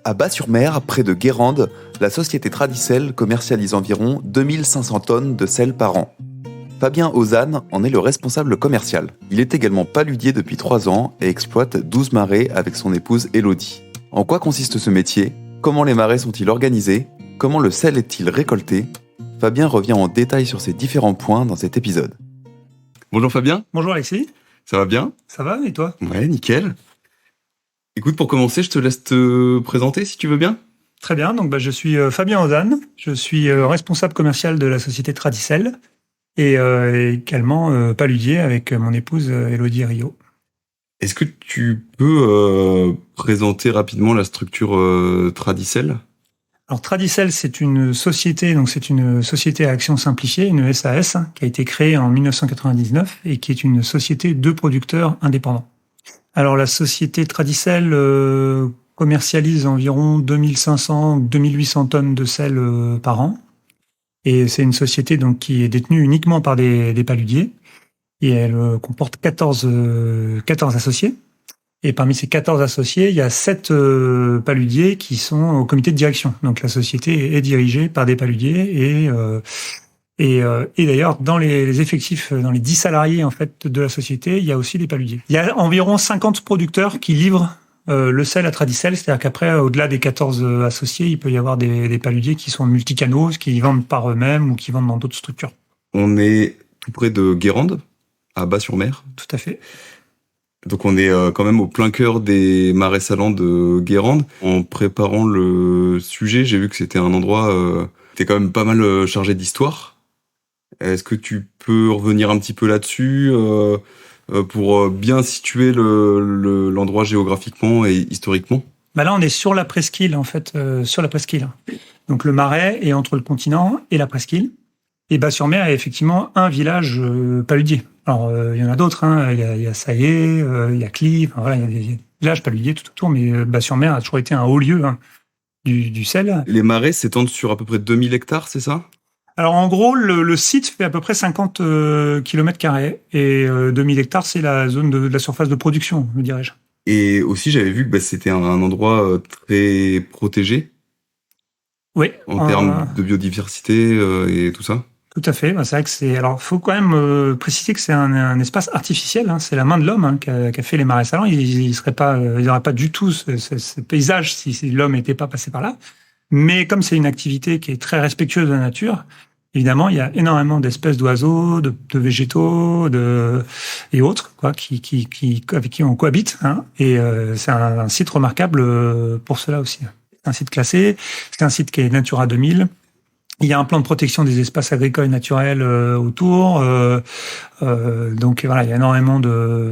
À Bas-sur-Mer, près de Guérande, la société Tradicel commercialise environ 2500 tonnes de sel par an. Fabien Ozanne en est le responsable commercial. Il est également paludier depuis 3 ans et exploite 12 marais avec son épouse Élodie. En quoi consiste ce métier ? Comment les marais sont-ils organisés ? Comment le sel est-il récolté ? Fabien revient en détail sur ces différents points dans cet épisode. Bonjour Fabien. Bonjour Alexis. Ça va bien ? Ça va, et toi ? Ouais, nickel. Écoute, pour commencer, je te laisse te présenter si tu veux bien. Très bien, donc je suis Fabien Ozanne, je suis responsable commercial de la société Tradicel et également paludier avec mon épouse Élodie Rio. Est-ce que tu peux présenter rapidement la structure Tradicel ? Alors Tradicel, c'est une société, donc c'est une société à action simplifiée, une SAS, qui a été créée en 1999 et qui est une société de producteurs indépendants. Alors la société Tradicel commercialise environ 2500-2800 tonnes de sel par an. Et c'est une société donc qui est détenue uniquement par des paludiers. Et elle comporte 14 associés. Et parmi ces 14 associés, il y a 7 paludiers qui sont au comité de direction. Donc la société est dirigée par des paludiers et d'ailleurs, dans les effectifs, dans les 10 salariés en fait de la société, il y a aussi des paludiers. Il y a environ 50 producteurs qui livrent le sel à Tradicel, c'est-à-dire qu'après, au-delà des 14 associés, il peut y avoir des paludiers qui sont multicanaux, qui vendent par eux-mêmes ou qui vendent dans d'autres structures. On est tout près de Guérande, à Bas-sur-Mer. Tout à fait. Donc on est quand même au plein cœur des marais salants de Guérande. En préparant le sujet, j'ai vu que c'était un endroit qui était quand même pas mal chargé d'histoire. Est-ce que tu peux revenir un petit peu là-dessus pour bien situer l'endroit géographiquement et historiquement ? Là, on est sur la presqu'île, en fait, sur la presqu'île. Donc le marais est entre le continent et la presqu'île. Et Bas-sur-Mer est effectivement un village paludier. Alors, il y en a d'autres, hein. Il y a Saillé, il y a Cly, enfin, voilà, il y a des villages paludiers tout autour, mais Bas-sur-Mer a toujours été un haut lieu du sel. Les marais s'étendent sur à peu près 2000 hectares, c'est ça ? Alors, en gros, le site fait à peu près 50 km² et 2000 hectares, c'est la zone de la surface de production, me dirais-je. Et aussi, j'avais vu que c'était un endroit très protégé. Oui. En termes de biodiversité et tout ça. Tout à fait. C'est vrai que c'est. Alors, faut quand même préciser que c'est un espace artificiel. Hein. C'est la main de l'homme qui a fait les marais salants. Il serait pas, il n'y aurait pas du tout ce paysage si l'homme n'était pas passé par là. Mais comme c'est une activité qui est très respectueuse de la nature, évidemment, il y a énormément d'espèces d'oiseaux, de végétaux, et autres, quoi, avec qui on cohabite. Hein. Et c'est un site remarquable pour cela aussi. C'est un site classé. C'est un site qui est Natura 2000. Il y a un plan de protection des espaces agricoles et naturels autour. Donc voilà, il y a énormément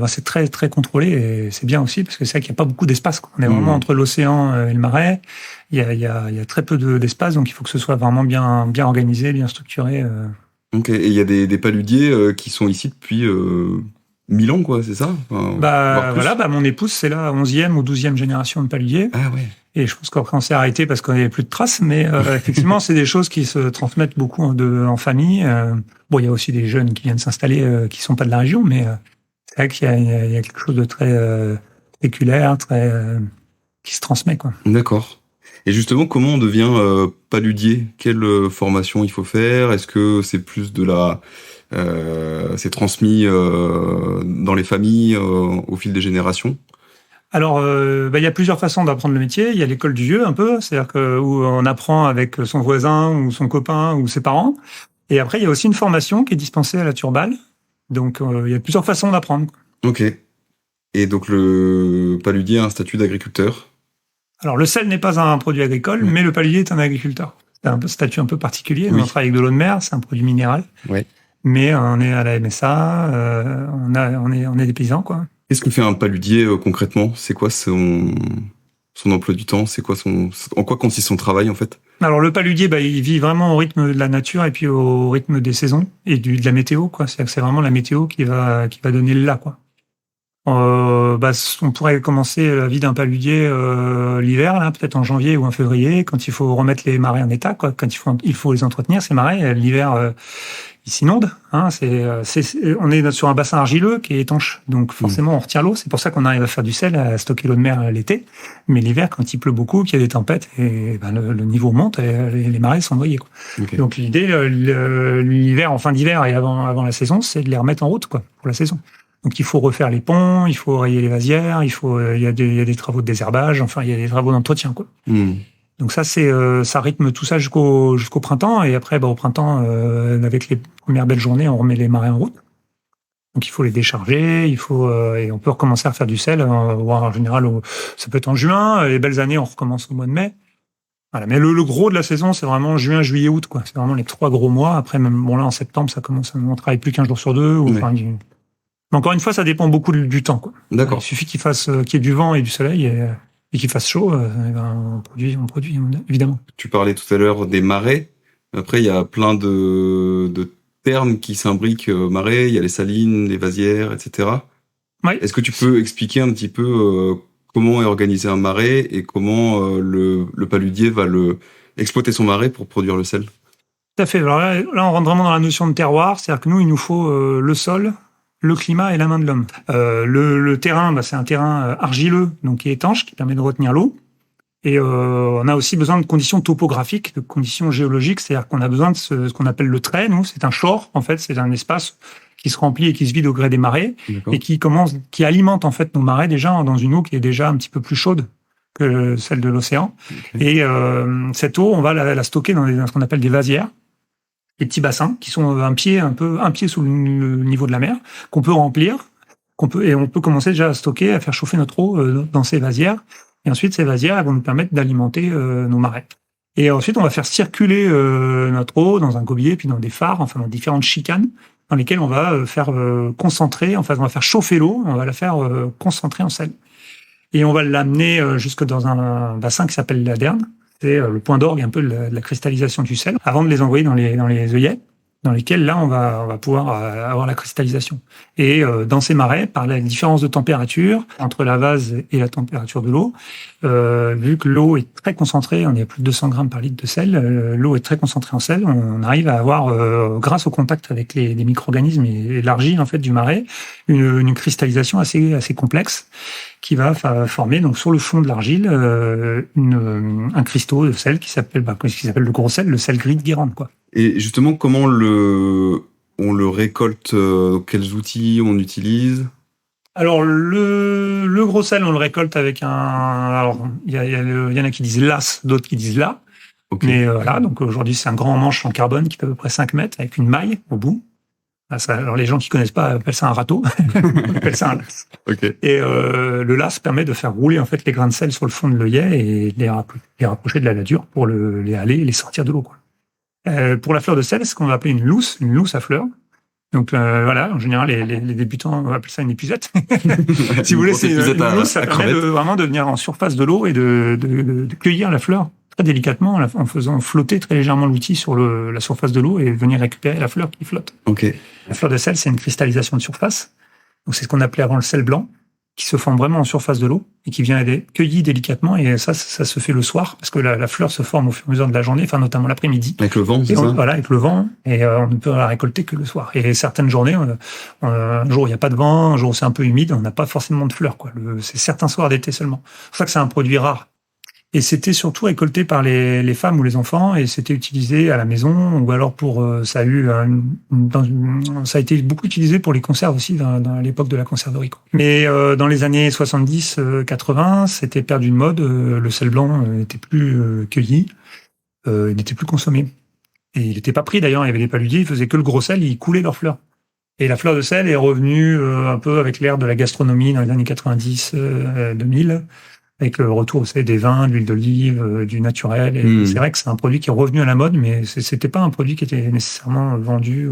c'est très très contrôlé et c'est bien aussi parce que c'est vrai qu'il n'y a pas beaucoup d'espace. On est vraiment entre l'océan et le marais. Il y a très peu d'espace, donc il faut que ce soit vraiment bien organisé, bien structuré. Ok, et il y a des paludiers qui sont ici depuis 1000 ans, quoi, c'est ça ? Enfin, mon épouse, c'est la 11e ou 12e génération de paludiers. Ah ouais. Et je pense qu'après, on s'est arrêté parce qu'on n'avait plus de traces. Mais effectivement, c'est des choses qui se transmettent beaucoup en famille. Il y a aussi des jeunes qui viennent s'installer qui sont pas de la région, mais c'est vrai qu'il y a quelque chose de très séculaire, qui se transmet, quoi. D'accord. Et justement, comment on devient paludier ? Quelle formation il faut faire ? Est-ce que c'est plus c'est transmis dans les familles au fil des générations ? Alors, il y a plusieurs façons d'apprendre le métier. Il y a l'école du vieux, un peu, c'est-à-dire où on apprend avec son voisin ou son copain ou ses parents. Et après, il y a aussi une formation qui est dispensée à la Turballe. Donc, il y a plusieurs façons d'apprendre. Ok. Et donc, le paludier a un statut d'agriculteur ? Alors, le sel n'est pas un produit agricole, mais le paludier est un agriculteur. C'est un statut un peu particulier. Oui. On travaille avec de l'eau de mer, c'est un produit minéral. Ouais. Mais on est à la MSA, on est des paysans, quoi. Qu'est-ce que fait un paludier concrètement ? C'est quoi son emploi du temps ? En quoi consiste son travail en fait ? Alors le paludier, il vit vraiment au rythme de la nature et puis au rythme des saisons et de la météo, quoi. C'est-à-dire que c'est vraiment la météo qui va donner le là, quoi. On pourrait commencer la vie d'un paludier l'hiver, là, peut-être en janvier ou en février, quand il faut remettre les marais en état, quoi. Quand il faut les entretenir, ces marais. L'hiver, il s'inonde. Hein, on est sur un bassin argileux qui est étanche, donc forcément on retient l'eau. C'est pour ça qu'on arrive à faire du sel, à stocker l'eau de mer l'été. Mais l'hiver, quand il pleut beaucoup, qu'il y a des tempêtes, et le niveau monte et les marais sont noyés. Quoi. Okay. Donc l'idée, l'hiver, en fin d'hiver et avant la saison, c'est de les remettre en route quoi, pour la saison. Donc il faut refaire les ponts, il faut rayer les vasières, il y a des travaux de désherbage, enfin il y a des travaux d'entretien quoi. Donc ça ça rythme tout ça jusqu'au printemps et après au printemps avec les premières belles journées on remet les marais en route. Donc il faut les décharger, et on peut recommencer à faire du sel. En général ça peut être en juin, les belles années on recommence au mois de mai. Voilà, mais le gros de la saison c'est vraiment juin, juillet, août quoi. C'est vraiment les 3 gros mois. Après même là en septembre ça commence, on travaille plus qu'un jour sur 2 ou enfin. Mais encore une fois ça dépend beaucoup du temps quoi. D'accord. Il suffit qu'il y ait du vent et du soleil et qu'il fasse chaud, on produit évidemment. Tu parlais tout à l'heure des marais. Après, il y a plein de termes qui s'imbriquent marais. Il y a les salines, les vasières, etc. Oui. Est-ce que tu peux expliquer un petit peu comment est organisé un marais et comment le paludier va exploiter son marais pour produire le sel? Tout à fait. Alors là, on rentre vraiment dans la notion de terroir. C'est-à-dire que nous, il nous faut le sol, le climat et la main de l'homme. Le terrain, c'est un terrain argileux, donc qui est étanche, qui permet de retenir l'eau. Et on a aussi besoin de conditions topographiques, de conditions géologiques, c'est-à-dire qu'on a besoin de ce qu'on appelle le trait. Nous, c'est un shore, en fait, c'est un espace qui se remplit et qui se vide au gré des marées. D'accord. Et qui alimente en fait nos marais déjà dans une eau qui est déjà un petit peu plus chaude que celle de l'océan. Okay. Et cette eau, on va la stocker dans ce qu'on appelle des vasières. Des petits bassins qui sont un pied sous le niveau de la mer, qu'on peut remplir, et on peut commencer déjà à stocker, à faire chauffer notre eau dans ces vasières. Et ensuite, ces vasières elles vont nous permettre d'alimenter nos marais. Et ensuite, on va faire circuler notre eau dans un gobier, puis dans des phares, enfin dans différentes chicanes, dans lesquelles on va faire concentrer, enfin on va faire chauffer l'eau, on va la faire concentrer en sel. Et on va l'amener jusque dans un bassin qui s'appelle l'aderne. C'est le point d'orgue un peu de la cristallisation du sel, avant de les envoyer dans les œillets, dans lesquels là on va pouvoir avoir la cristallisation. Et dans ces marais, par la différence de température entre la vase et la température de l'eau, vu que l'eau est très concentrée, on est à plus de 200 grammes par litre de sel, l'eau est très concentrée en sel, on arrive à avoir, grâce au contact avec les micro-organismes et l'argile en fait du marais, une cristallisation assez complexe qui va former donc sur le fond de l'argile un cristaux de sel qui s'appelle le gros sel, le sel gris de Guérande quoi. Et justement, comment on le récolte, quels outils on utilise? Alors le gros sel, on le récolte avec alors il y en a qui disent las, d'autres qui disent là. Okay. Mais voilà, donc aujourd'hui c'est un grand manche en carbone qui fait à peu près 5 mètres avec une maille au bout. Alors les gens qui connaissent pas appellent ça un râteau, on appelle ça un las. Okay. Et le las permet de faire rouler en fait les grains de sel sur le fond de l'œillet et les rapprocher de la ladure pour les sortir de l'eau quoi. Pour la fleur de sel, c'est ce qu'on va appeler une lousse à fleurs. Donc voilà, en général, les débutants vont appeler ça une épuisette. Si vous voulez, c'est une lousse, ça permet vraiment de venir en surface de l'eau et de cueillir la fleur très délicatement en faisant flotter très légèrement l'outil sur la surface de l'eau et venir récupérer la fleur qui flotte. Okay. La fleur de sel, c'est une cristallisation de surface. Donc c'est ce qu'on appelait avant le sel blanc, qui se forme vraiment en surface de l'eau et qui vient être cueilli délicatement. Et ça se fait le soir parce que la fleur se forme au fur et à mesure de la journée, enfin notamment l'après-midi. Avec le vent, c'est ça? Voilà, avec le vent. Et on ne peut la récolter que le soir. Et certaines journées, un jour où il n'y a pas de vent, un jour où c'est un peu humide, on n'a pas forcément de fleurs, quoi. C'est certains soirs d'été seulement. C'est pour ça que c'est un produit rare. Et c'était surtout récolté par les femmes ou les enfants, et c'était utilisé à la maison, ou alors ça a été beaucoup utilisé pour les conserves aussi dans l'époque de la conserverie. Mais dans les années 70-80, c'était perdu de mode. Le sel blanc n'était plus cueilli, il n'était plus consommé. Et il n'était pas pris d'ailleurs. Il y avait des paludiers, ils faisaient que le gros sel, ils coulaient leurs fleurs. Et la fleur de sel est revenue un peu avec l'ère de la gastronomie dans les années 90-2000. Avec le retour des vins, de l'huile d'olive, du naturel. Et c'est vrai que c'est un produit qui est revenu à la mode, mais c'était pas un produit qui était nécessairement vendu.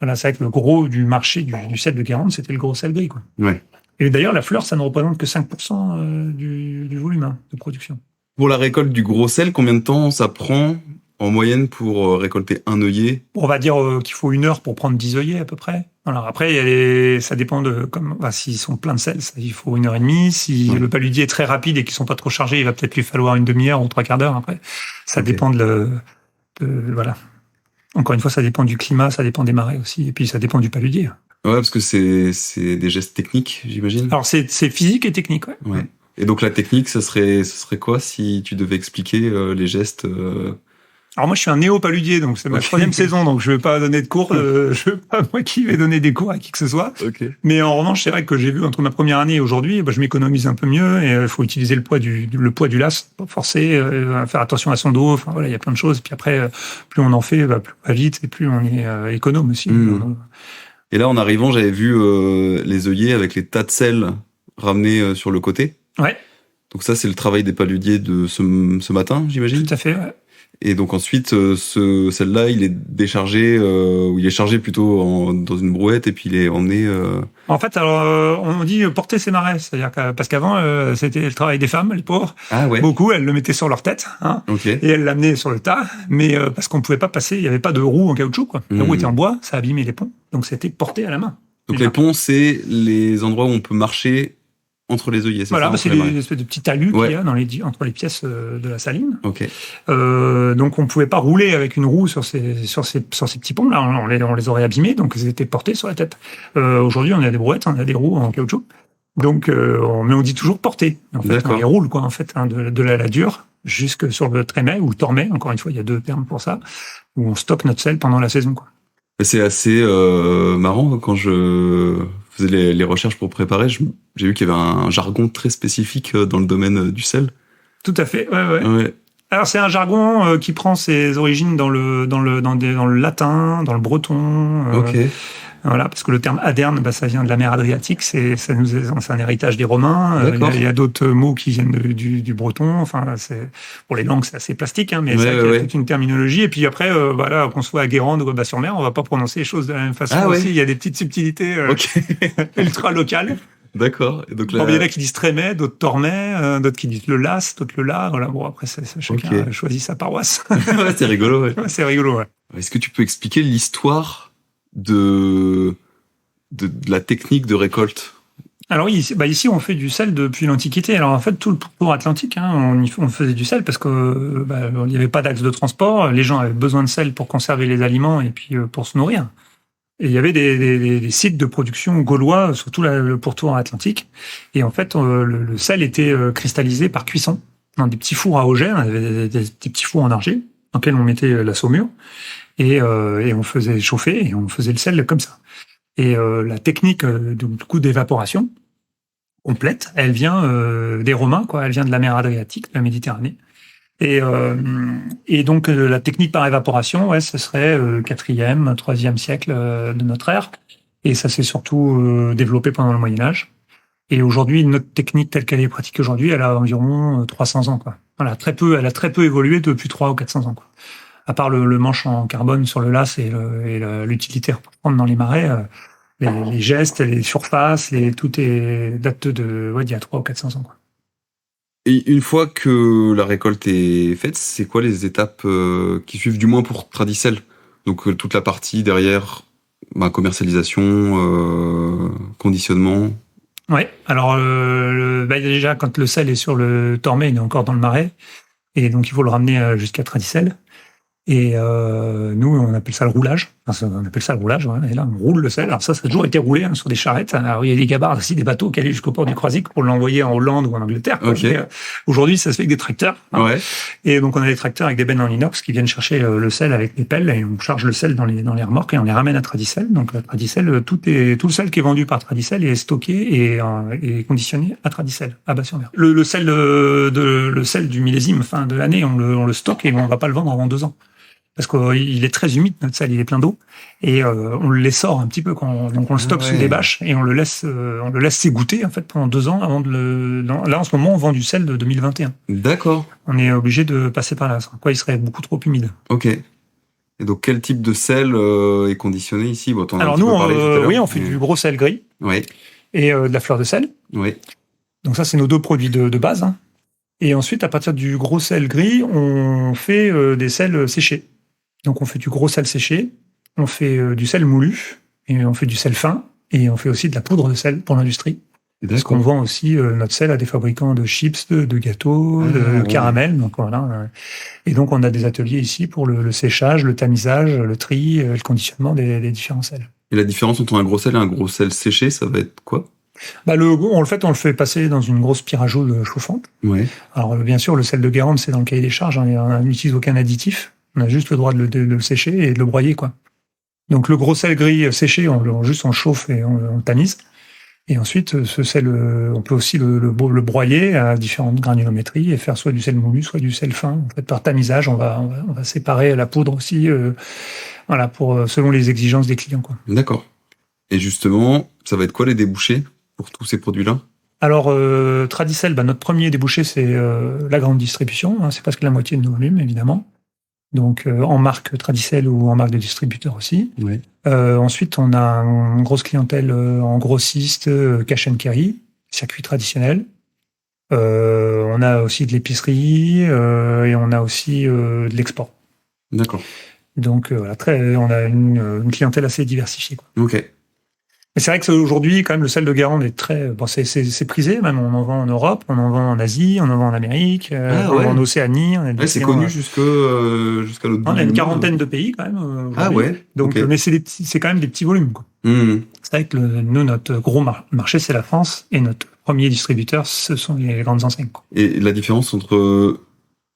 Voilà, c'est vrai que le gros du marché du sel de Guérande, c'était le gros sel gris, quoi. Ouais. Et d'ailleurs, la fleur, ça ne représente que 5% du volume de production. Pour la récolte du gros sel, combien de temps ça prend en moyenne pour récolter un œillet? On va dire qu'il faut 1 heure pour prendre 10 œillets à peu près. Alors après, ça dépend s'ils sont pleins de sel, il faut 1h30. Si le paludier est très rapide et qu'ils sont pas trop chargés, il va peut-être lui falloir une demi-heure ou 3/4 d'heure après. Ça dépend voilà. Encore une fois, ça dépend du climat, ça dépend des marées aussi, et puis ça dépend du paludier. Ouais, parce que c'est des gestes techniques, j'imagine. Alors c'est physique et technique, ouais. Ouais. Et donc la technique, ce serait quoi si tu devais expliquer les gestes Alors moi, je suis un néo-paludier, donc c'est ma troisième saison, donc je vais pas donner de cours. Je vais pas moi qui vais donner des cours à qui que ce soit. Ok. Mais en revanche, c'est vrai que j'ai vu entre ma première année et aujourd'hui, je m'économise un peu mieux et il faut utiliser le poids du lasso, pas forcer, faire attention à son dos. Enfin voilà, il y a plein de choses. Puis après, plus on en fait, plus on va vite et plus on est économe aussi. Et là, en arrivant, j'avais vu les œillets avec les tas de sel ramenés sur le côté. Ouais. Donc ça, c'est le travail des paludiers de ce matin, j'imagine. Tout à fait. Ouais. Et donc ensuite, celle-là, il est déchargé, ou il est chargé plutôt dans une brouette et puis il est emmené. En fait, alors on dit porter ses marais, c'est-à-dire que, parce qu'avant c'était le travail des femmes, les pauvres. Ah ouais. Beaucoup, elles le mettaient sur leur tête, hein, Okay. et elles l'amenaient sur le tas, mais parce qu'on pouvait pas passer, il y avait pas de roue en caoutchouc, quoi. La roue était en bois, ça abîmait les ponts, donc c'était porté à la main. Donc les ponts, c'est les endroits où on peut marcher entre les œillets, c'est voilà, ça? C'est des espèces de petits talus ouais. qu'il y a entre les pièces de la saline. Okay. Donc on pouvait pas rouler avec une roue sur ces petits ponts là, on les aurait abîmés, donc ils étaient portés sur la tête. Aujourd'hui, on a des brouettes, on a des roues en caoutchouc. Donc mais on dit toujours porter. En fait, on les roule quoi en fait, hein, de la ladure jusque sur le trémet ou tormet, encore une fois, il y a deux termes pour ça, où on stocke notre sel pendant la saison quoi. C'est assez marrant quand je faisais les recherches pour préparer, j'ai vu qu'il y avait un jargon très spécifique dans le domaine du sel. Tout à fait, ouais. Alors c'est un jargon qui prend ses origines dans le latin, dans le breton. Ok. Voilà, parce que le terme aderne, ça vient de la mer Adriatique, c'est un héritage des Romains. Il y a d'autres mots qui viennent du breton. Enfin, pour les langues, c'est assez plastique, hein, mais c'est vrai qu'il y a toute une terminologie. Et puis après, voilà, qu'on soit à Guérande ou à Bas-sur-Mer, on va pas prononcer les choses de la même façon aussi. Il y a des petites subtilités ultra locales. D'accord. Et donc là, il y en a qui disent trémet, d'autres tormet, d'autres qui disent le las, d'autres le la. Voilà, bon après, chacun choisit sa paroisse. Ouais, c'est rigolo. Ouais. C'est rigolo. Ouais. Est-ce que tu peux expliquer l'histoire de la technique de récolte? Alors ici on fait du sel depuis l'Antiquité. Alors en fait tout le pourtour atlantique, hein, on faisait du sel parce que il n'y avait pas d'axe de transport. Les gens avaient besoin de sel pour conserver les aliments et puis pour se nourrir. Et il y avait des sites de production gaulois sur tout le pourtour atlantique. Et en fait le sel était cristallisé par cuisson dans des petits fours à auger. On avait des petits fours en argile dans lesquels on mettait la saumure. Et on faisait chauffer et on faisait le sel comme ça. Et la technique du coup d'évaporation complète, elle vient des Romains, quoi. Elle vient de la mer Adriatique, de la Méditerranée. Et donc la technique par évaporation, ce serait 4e, 3e siècle de notre ère. Et ça s'est surtout développé pendant le Moyen Âge. Et aujourd'hui, notre technique telle qu'elle est pratiquée aujourd'hui, elle a environ 300 ans, quoi. Voilà, elle a très peu évolué depuis 300 ou 400 ans, quoi. À part le manche en carbone sur le las et l'utilitaire pour prendre dans les marais, les gestes, les surfaces, tout date d'il y a 300 ou 400 ans, quoi. Et une fois que la récolte est faite, c'est quoi les étapes qui suivent, du moins pour Tradicel? Donc toute la partie derrière, commercialisation, conditionnement. Ouais. Alors déjà quand le sel est sur le tormet, il est encore dans le marais, et donc il faut le ramener jusqu'à Tradicel. Et nous, on appelle ça le roulage. Enfin, on appelle ça le roulage. Ouais. Et là, on roule le sel. Alors ça a toujours été roulé sur des charrettes. Alors il y a des gabarres aussi, des bateaux qui allaient jusqu'au port du Croisic pour l'envoyer en Hollande ou en Angleterre. Okay. Aujourd'hui, ça se fait avec des tracteurs. Hein. Ouais. Et donc on a des tracteurs avec des bennes en inox qui viennent chercher le sel avec des pelles et on charge le sel dans les remorques et on les ramène à Tradicel. Donc à Tradicel, tout le sel qui est vendu par Tradicel est stocké et conditionné à Tradicel, à Bas-sur-Mer. Le sel le sel du millésime, fin de l'année, on le stocke et on va pas le vendre avant 2 ans. Parce qu'il est très humide, notre sel, il est plein d'eau, et on les sort un petit peu donc on le stocke sous des bâches et on le laisse s'égoutter en fait pendant 2 ans avant là en ce moment on vend du sel de 2021. D'accord. On est obligé de passer par là, sans quoi il serait beaucoup trop humide. Ok. Et donc quel type de sel est conditionné ici? Alors nous, on fait du gros sel gris. Oui. Et de la fleur de sel. Oui. Donc ça c'est nos 2 produits de base. Hein. Et ensuite à partir du gros sel gris, on fait des sels séchés. Donc on fait du gros sel séché, on fait du sel moulu, et on fait du sel fin, et on fait aussi de la poudre de sel pour l'industrie. Parce qu'on vend aussi notre sel à des fabricants de chips, de gâteaux, de caramel. Donc voilà. Et donc on a des ateliers ici pour le séchage, le tamisage, le tri, le conditionnement des différents sels. Et la différence entre un gros sel et un gros sel séché, ça va être quoi ? On le fait passer dans une grosse pire à chaude chauffante. Ouais. Alors bien sûr, le sel de Guérande, c'est dans le cahier des charges. On n'utilise aucun additif. On a juste le droit de le sécher et de le broyer, quoi. Donc le gros sel gris séché, on le chauffe et on le tamise. Et ensuite, ce sel, on peut aussi le broyer à différentes granulométries et faire soit du sel moulu, soit du sel fin. En fait, par tamisage, on va séparer la poudre aussi, selon les exigences des clients, quoi. D'accord. Et justement, ça va être quoi les débouchés pour tous ces produits-là ? Alors, Tradicel, notre premier débouché, c'est la grande distribution. C'est presque la moitié de nos volumes, évidemment. Donc en marque Tradicel ou en marque de distributeur aussi. Ouais. Ensuite, on a une grosse clientèle en grossiste, cash and carry, circuit traditionnel. On a aussi de l'épicerie et on a aussi de l'export. D'accord. Donc on a une clientèle assez diversifiée, quoi. Ok. Mais c'est vrai que aujourd'hui, quand même, le sel de Guérande est très... c'est prisé, même. On en vend en Europe, on en vend en Asie, on en vend en Amérique, on en vend en Océanie. C'est connu jusqu'à l'autre bout. On a une quarantaine de pays, quand même, aujourd'hui. Donc, mais c'est quand même des petits volumes, quoi. C'est vrai que nous, notre gros marché, c'est la France, et notre premier distributeur, ce sont les grandes enseignes, quoi. Et la différence entre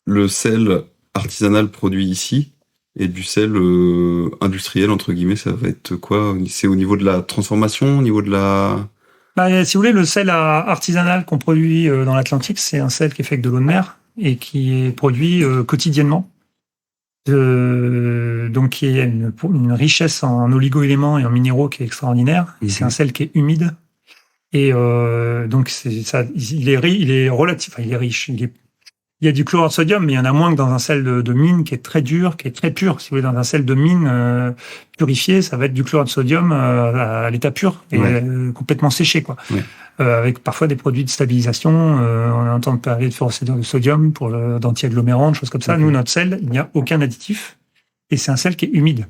le sel artisanal produit ici et du sel industriel, entre guillemets, ça va être quoi ? C'est au niveau de la transformation, au niveau de la... Si vous voulez, le sel artisanal qu'on produit dans l'Atlantique, c'est un sel qui est fait avec de l'eau de mer et qui est produit quotidiennement. Donc, qui a une richesse en oligo-éléments et en minéraux qui est extraordinaire. Et c'est un sel qui est humide. Et donc, il est relatif, il est riche. Il y a du chlorure de sodium, mais il y en a moins que dans un sel de mine qui est très dur, qui est très pur. Si vous voulez, dans un sel de mine purifié, ça va être du chlorure de sodium à l'état pur et complètement séché, quoi. Ouais. Avec parfois des produits de stabilisation. On entend parler de fluorocédure de sodium pour d'anti-agglomérants, des choses comme ça. Nous, notre sel, il n'y a aucun additif et c'est un sel qui est humide.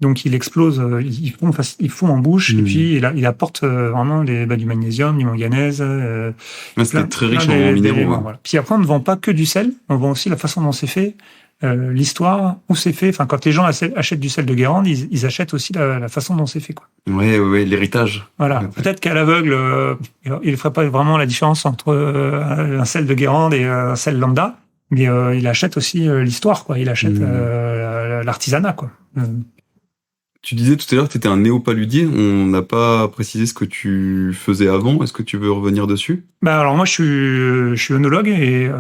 Donc il explose, il fond en bouche et puis il apporte vraiment du magnésium, du manganèse. C'est très riche en minéraux. Voilà. Puis après on ne vend pas que du sel, on vend aussi la façon dont c'est fait, l'histoire, où c'est fait. Enfin, quand les gens achètent du sel de Guérande, ils achètent aussi la façon dont c'est fait, quoi. Ouais, l'héritage. Voilà. Peut-être qu'à l'aveugle, il ne ferait pas vraiment la différence entre un sel de Guérande et un sel lambda, mais il achète aussi l'histoire, quoi. Il achète l'artisanat, quoi. Tu disais tout à l'heure que tu étais un néopaludier. On n'a pas précisé ce que tu faisais avant. Est-ce que tu veux revenir dessus ? Alors moi, je suis œnologue et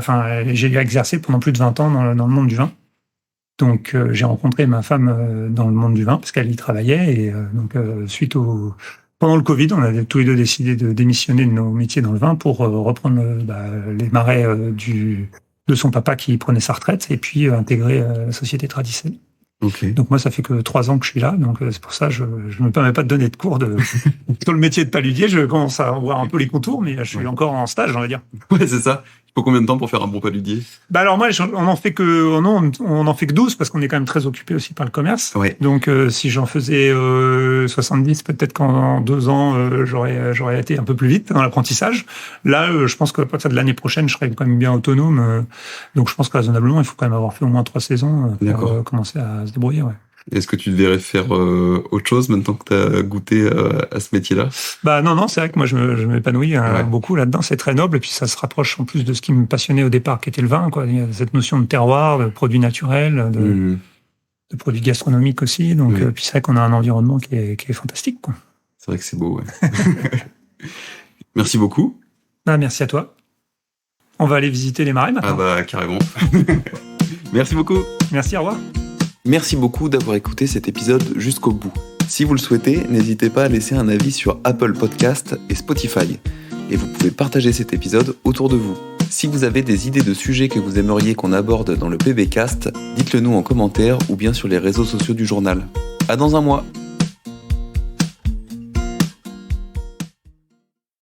j'ai exercé pendant plus de 20 ans dans le monde du vin. Donc j'ai rencontré ma femme dans le monde du vin parce qu'elle y travaillait et pendant le Covid, on a tous les deux décidé de démissionner de nos métiers dans le vin pour reprendre les marais de son papa qui prenait sa retraite et puis intégrer la société Tradicel. Okay. Donc moi, ça fait que 3 ans que je suis là, donc c'est pour ça que je me permets pas de donner de cours sur le métier de paludier. Je commence à voir un peu les contours, mais je suis encore en stage, on va dire. Ouais, c'est ça. Il faut combien de temps pour faire un bon paludier ? Alors moi, on en fait que 12 parce qu'on est quand même très occupé aussi par le commerce. Ouais. Donc si j'en faisais 70, peut-être qu'en 2 ans, j'aurais été un peu plus vite dans l'apprentissage. Là, je pense qu'à partir de l'année prochaine, je serai quand même bien autonome. Donc je pense que raisonnablement, il faut quand même avoir fait au moins 3 saisons pour commencer à se débrouiller. Ouais. Est-ce que tu devrais faire autre chose maintenant que tu as goûté à ce métier-là ? Non, c'est vrai que moi je m'épanouis beaucoup là-dedans, c'est très noble et puis ça se rapproche en plus de ce qui me passionnait au départ, qui était le vin, quoi. Il y a cette notion de terroir, de produits naturels, de produits gastronomiques aussi, donc puis c'est vrai qu'on a un environnement qui est fantastique, quoi. C'est vrai que c'est beau, ouais. Merci beaucoup. Merci à toi. On va aller visiter les marais maintenant. Carrément. Merci beaucoup. Merci, au revoir. Merci beaucoup d'avoir écouté cet épisode jusqu'au bout. Si vous le souhaitez, n'hésitez pas à laisser un avis sur Apple Podcast et Spotify. Et vous pouvez partager cet épisode autour de vous. Si vous avez des idées de sujets que vous aimeriez qu'on aborde dans le PBcast, dites-le nous en commentaire ou bien sur les réseaux sociaux du journal. À dans un mois.